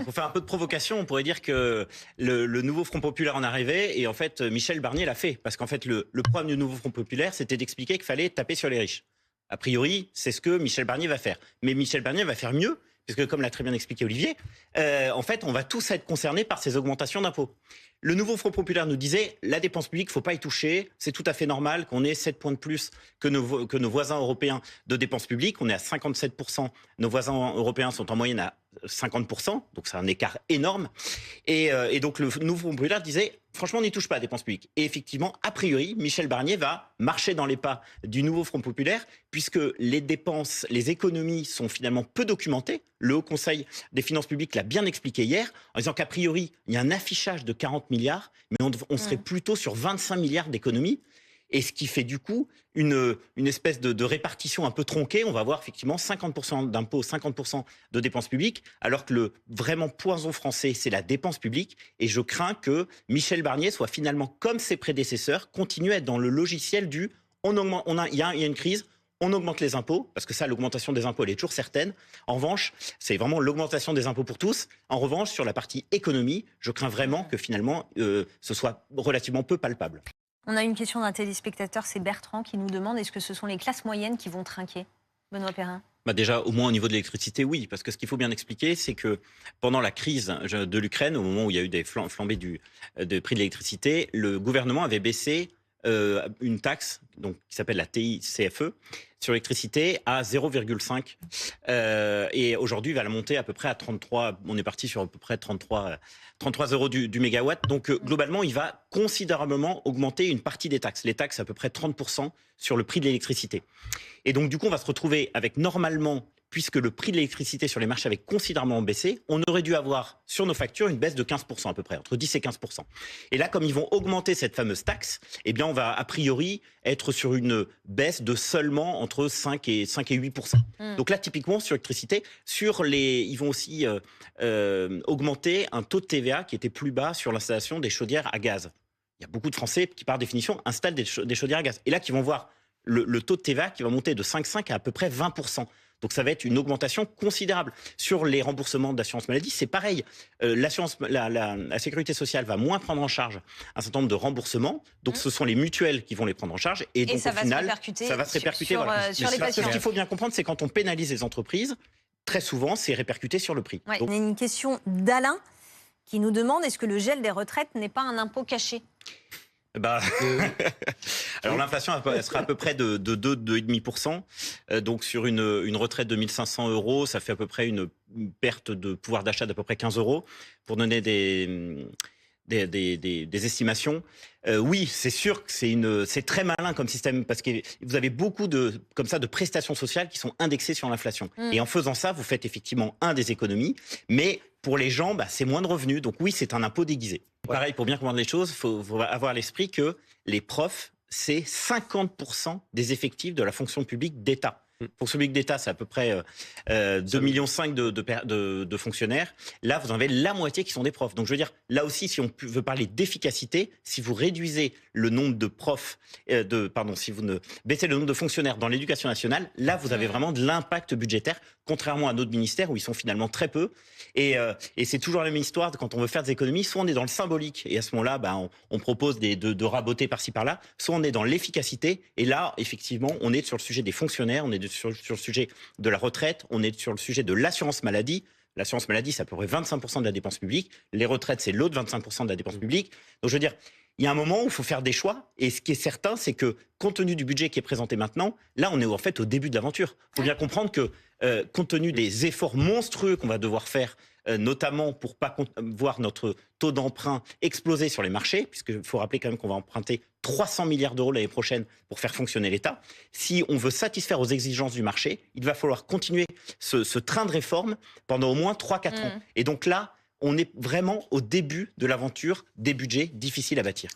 Pour faire un peu de provocation, on pourrait dire que le nouveau Front populaire en arrivait et en fait Michel Barnier l'a fait. Parce qu'en fait le problème du nouveau Front populaire, c'était d'expliquer qu'il fallait taper sur les riches. A priori, c'est ce que Michel Barnier va faire. Mais Michel Barnier va faire mieux, puisque comme l'a très bien expliqué Olivier, en fait on va tous être concernés par ces augmentations d'impôts. Le nouveau Front populaire nous disait la dépense publique, il ne faut pas y toucher. C'est tout à fait normal qu'on ait 7 points de plus que nos voisins européens de dépenses publiques. On est à 57%. Nos voisins européens sont en moyenne à 50%. Donc c'est un écart énorme. Et donc le nouveau Front populaire disait franchement, on n'y touche pas à la dépense publique. Et effectivement, a priori, Michel Barnier va marcher dans les pas du nouveau Front populaire, puisque les dépenses, les économies sont finalement peu documentées. Le Haut Conseil des finances publiques l'a bien expliqué hier, en disant qu'a priori, il y a un affichage de 40 milliards, mais on serait plutôt sur 25 milliards d'économies. Et ce qui fait du coup une espèce de répartition un peu tronquée. On va avoir effectivement 50% d'impôts, 50% de dépenses publiques, alors que le vraiment poison français, c'est la dépense publique. Et je crains que Michel Barnier soit finalement, comme ses prédécesseurs, continue à être dans le logiciel du on augmente, il y a une crise, on augmente les impôts, parce que ça, l'augmentation des impôts, elle est toujours certaine. En revanche, c'est vraiment l'augmentation des impôts pour tous. En revanche, sur la partie économie, je crains vraiment que finalement, ce soit relativement peu palpable. On a une question d'un téléspectateur, c'est Bertrand, qui nous demande est-ce que ce sont les classes moyennes qui vont trinquer? Benoît Perrin. Bah déjà, au moins au niveau de l'électricité, oui. Parce que ce qu'il faut bien expliquer, c'est que pendant la crise de l'Ukraine, au moment où il y a eu des flambées des prix de l'électricité, le gouvernement avait baissé une taxe donc, qui s'appelle la TICFE sur l'électricité à 0,5. Et aujourd'hui, il va la monter à peu près à 33. On est parti sur à peu près 33 euros du mégawatt. Donc, globalement, il va considérablement augmenter une partie des taxes. Les taxes, à peu près 30% sur le prix de l'électricité. Et donc, du coup, on va se retrouver avec normalement, puisque le prix de l'électricité sur les marchés avait considérablement baissé, on aurait dû avoir sur nos factures une baisse de 15% à peu près, entre 10 et 15%. Et là, comme ils vont augmenter cette fameuse taxe, eh bien, on va a priori être sur une baisse de seulement entre 5 et 8%. Donc là, typiquement, sur l'électricité, ils vont aussi augmenter un taux de TVA qui était plus bas sur l'installation des chaudières à gaz. Il y a beaucoup de Français qui, par définition, installent des chaudières à gaz. Et là, qui vont voir le taux de TVA qui va monter de 5,5 à peu près 20%. Donc ça va être une augmentation considérable. Sur les remboursements d'assurance maladie, c'est pareil. La sécurité sociale va moins prendre en charge un certain nombre de remboursements. Donc ce sont les mutuelles qui vont les prendre en charge. Et donc ça au final, ça va se répercuter sur les patients. Ce qu'il faut bien comprendre, c'est quand on pénalise les entreprises, très souvent, c'est répercuté sur le prix. Ouais, donc... On a une question d'Alain qui nous demande est-ce que le gel des retraites n'est pas un impôt caché? Bah, alors l'inflation sera à peu près de 2,5%. Donc sur une retraite de 1 500 euros, ça fait à peu près une perte de pouvoir d'achat d'à peu près 15 euros. Pour donner des estimations. Oui, c'est sûr que c'est très malin comme système parce que vous avez beaucoup de prestations sociales qui sont indexées sur l'inflation. Et en faisant ça, vous faites effectivement des économies, mais pour les gens, c'est moins de revenus. Donc oui, c'est un impôt déguisé. Pareil, pour bien comprendre les choses, il faut avoir à l'esprit que les profs, c'est 50% des effectifs de la fonction publique d'État. Fonction publique d'État, c'est à peu près 2,5 millions de fonctionnaires. Là, vous en avez la moitié qui sont des profs. Donc, je veux dire, là aussi, si on veut parler d'efficacité, si vous réduisez le nombre de profs, si vous ne baissez le nombre de fonctionnaires dans l'éducation nationale, là, vous avez vraiment de l'impact budgétaire, contrairement à d'autres ministères où ils sont finalement très peu. Et c'est toujours la même histoire quand on veut faire des économies. Soit on est dans le symbolique et à ce moment-là, on propose de raboter par-ci par-là. Soit on est dans l'efficacité et là, effectivement, on est sur le sujet des fonctionnaires, on est sur le sujet de la retraite, on est sur le sujet de l'assurance maladie. L'assurance maladie, c'est à peu près 25% de la dépense publique. Les retraites, c'est l'autre 25% de la dépense publique. Donc, je veux dire, il y a un moment où il faut faire des choix. Et ce qui est certain, c'est que, compte tenu du budget qui est présenté maintenant, là, on est en fait au début de l'aventure. Il faut bien comprendre que, compte tenu des efforts monstrueux qu'on va devoir faire, notamment pour pas voir notre taux d'emprunt exploser sur les marchés, puisqu'il faut rappeler quand même qu'on va emprunter 300 milliards d'euros l'année prochaine pour faire fonctionner l'État. Si on veut satisfaire aux exigences du marché, il va falloir continuer ce train de réforme pendant au moins 3-4 ans. Et donc là, on est vraiment au début de l'aventure des budgets difficiles à bâtir.